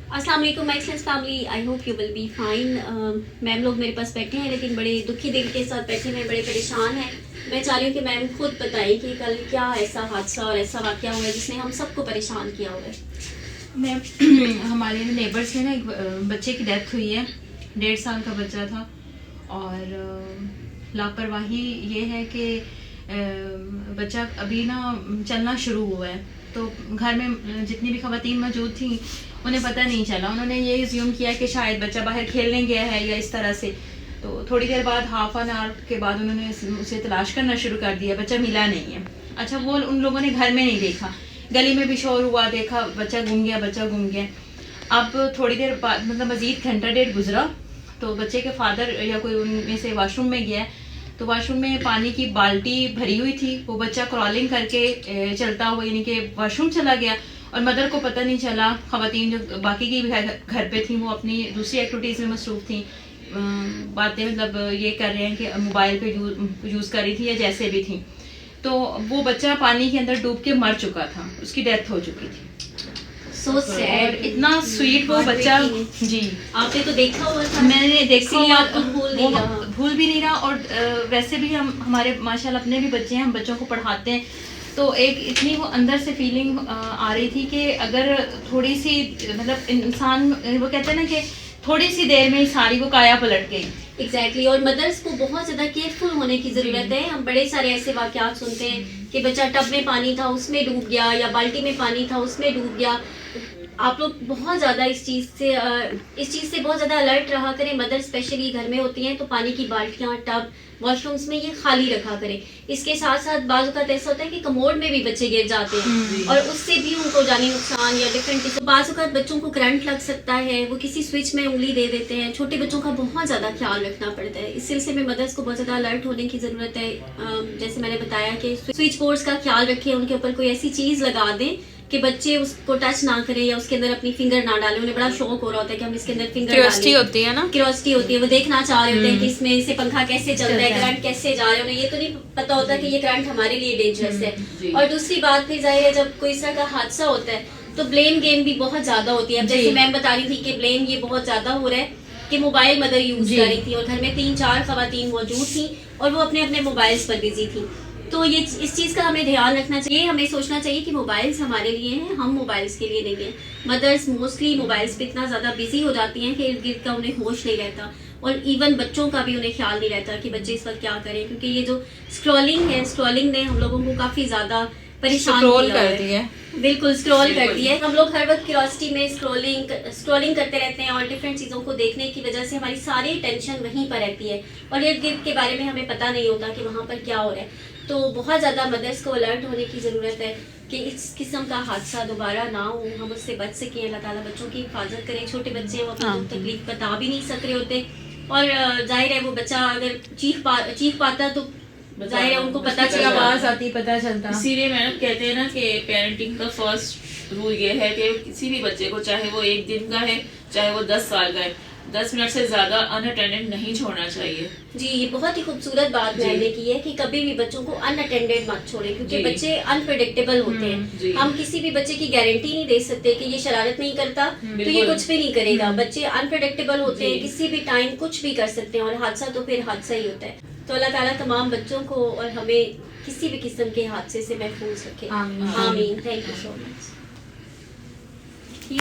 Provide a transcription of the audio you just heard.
अस्सलाम वालेकुम my excellence family, I hope you will be fine. Ma'am लोग मेरे पास बैठे हैं लेकिन बड़े दुखी दिल के साथ बैठे हैं, बड़े परेशान हैं। मैं चाह रही हूँ कि मैम खुद बताएं कि कल क्या ऐसा हादसा और ऐसा वाक़या हुआ है जिसने हम सबको परेशान किया हुआ है। मैम हमारे नेबर्स में ना एक बच्चे की डेथ हुई है, 1.5 साल का बच्चा था। और लापरवाही ये है कि बच्चा अभी ना चलना शुरू हुआ है, तो घर में जितनी भी ख़वातीन मौजूद थी उन्हें पता नहीं चला। उन्होंने ये अज्यूम किया कि शायद बच्चा बाहर खेलने गया है या इस तरह से। तो थोड़ी देर बाद, हाफ एन आवर के बाद उन्होंने उसे तलाश करना शुरू कर दिया, बच्चा मिला नहीं है। अच्छा, वो उन लोगों ने घर में नहीं देखा, गली में भी शोर हुआ, देखा बच्चा गुम गया, बच्चा गुम गया। अब थोड़ी देर बाद, मतलब मज़ीद घंटा डेढ़ गुजरा, तो बच्चे के फादर या कोई उनमें से वाशरूम में गया, तो वाशरूम में पानी की बाल्टी भरी हुई थी। वो बच्चा क्रॉलिंग करके चलता हुआ यानी कि वाशरूम चला गया और मदर को पता नहीं चला। ख़वातीन जो बाकी की घर पे थी वो अपनी दूसरी एक्टिविटीज़ में मसरूफ़ थी, बातें मतलब ये कर रहे हैं कि मोबाइल पे यूज़ कर रही थी या जैसे भी थी। तो वो बच्चा पानी के अंदर डूब के मर चुका था, उसकी डेथ हो चुकी थी। So sad, इतना स्वीट वो बच्चा। जी, आपने तो देखा हुआ था। मैंने देखा हुआ, आपको भूल भी नहीं रहा। और वैसे भी हमारे माशाल्लाह अपने भी बच्चे हैं, हम बच्चों को पढ़ाते हैं, तो एक इतनी वो अंदर से फीलिंग आ रही थी कि अगर थोड़ी सी मतलब इंसान, वो कहते हैं ना कि थोड़ी सी देर में ही सारी वो काया पलट गई। एग्जैक्टली और मदर्स को बहुत ज़्यादा केयरफुल होने की ज़रूरत है। हम बड़े सारे ऐसे वाक़यात सुनते हैं कि बच्चा टब में पानी था उसमें डूब गया, या बाल्टी में पानी था उसमें डूब गया। आप लोग बहुत ज़्यादा इस चीज़ से बहुत ज़्यादा अलर्ट रहा करें। मदर स्पेशली घर में होती हैं तो पानी की बाल्टियाँ, टब, वॉशरूम्स में ये खाली रखा करें। इसके साथ साथ बाज़ औक़ात ऐसा होता है कि कमोड में भी बच्चे गिर जाते हैं और उससे भी उनको जानी नुकसान या डिफरेंट बाज़ औक़ात बच्चों को करंट लग सकता है, वो किसी स्विच में उंगली दे देते हैं। छोटे बच्चों का बहुत ज़्यादा ख्याल रखना पड़ता है। इस सिलसिले में मदर्स को बहुत ज़्यादा अलर्ट होने की ज़रूरत है। जैसे मैंने बताया कि स्विच बोर्ड्स का ख्याल रखें, उनके ऊपर कोई ऐसी चीज़ लगा दें कि बच्चे उसको टच ना करें या उसके अंदर अपनी फिंगर ना डालें। उन्हें बड़ा शौक हो रहा होता है कि हम इसके अंदर फिंगर डालें। क्यूरियोसिटी होती है ना, क्यूरियोसिटी होती है, वो देखना चाह रहे होते हैं कि इसमें से पंखा कैसे चल रहा है, करंट कैसे जा रहे हैं। उन्हें ये तो नहीं पता होता कि ये करंट हमारे लिए डेंजरस है। और दूसरी बात फिर जाहिर है जब कोई इस तरह का हादसा होता है तो ब्लेम गेम भी बहुत ज्यादा होती है। अब जैसे मैम बता रही थी कि ब्लेम ये बहुत ज्यादा हो रहा है कि मोबाइल मदर यूज कर रही थी और घर में 3-4 ख़वातीन मौजूद थी और वो अपने अपने मोबाइल्स पर बिजी थी। तो ये इस चीज़ का हमें ध्यान रखना चाहिए। हमें सोचना चाहिए कि मोबाइल्स हमारे लिए हैं, हम मोबाइल्स के लिए नहीं हैं। मदर्स मोस्टली मोबाइल्स पे इतना ज़्यादा बिजी हो जाती हैं कि इर्द गिर्द का उन्हें होश नहीं रहता, और इवन बच्चों का भी उन्हें ख्याल नहीं रहता कि बच्चे इस वक्त क्या करें, क्योंकि ये जो स्क्रॉलिंग है, स्क्रॉलिंग ने हम लोगों को काफ़ी ज़्यादा परेशान कर दिया है। बिल्कुल स्क्रॉल कर दिया है। हम लोग हर वक्त क्यूरियोसिटी में स्क्रॉलिंग करते रहते हैं और डिफरेंट चीज़ों को देखने की वजह से हमारी सारी टेंशन वहीं पर रहती है और इर्द गिर्द के बारे में हमें पता नहीं होता कि वहाँ पर क्या हो रहा है। तो बहुत ज़्यादा मदर्स को अलर्ट होने की ज़रूरत है कि इस किस्म का हादसा दोबारा ना हो, हम उससे बच सकें। अल्लाह ताला बच्चों की हिफाजत करें। छोटे बच्चे हैं, वो अपनी तकलीफ बता भी नहीं सक रहे होते, और जाहिर है वो बच्चा अगर चीख पाता तो जाहिर है उनको पता चला, आवाज आती, पता चलता। इसीलिए मैडम कहते हैं ना कि पेरेंटिंग का फर्स्ट रूल ये है कि किसी भी बच्चे को, चाहे वो 1 दिन का है चाहे वो 10 साल का है, 10 मिनट से ज्यादा अनअटेंडेड नहीं छोड़ना चाहिए। जी, ये बहुत ही खूबसूरत बात मैंने की है कि कभी भी बच्चों को अनअटेंडेड मत छोड़ें, क्योंकि बच्चे अनप्रेडिक्टेबल होते हैं। हम किसी भी बच्चे की गारंटी नहीं दे सकते कि ये शरारत नहीं करता तो ये कुछ भी नहीं करेगा। बच्चे अनप्रेडिक्टेबल होते हैं, किसी भी टाइम कुछ भी कर सकते हैं और हादसा तो फिर हादसा ही होता है। तो अल्लाह ताला तमाम बच्चों को और हमें किसी भी किस्म के हादसे से महफूज रखे। आमीन। Thank you so much.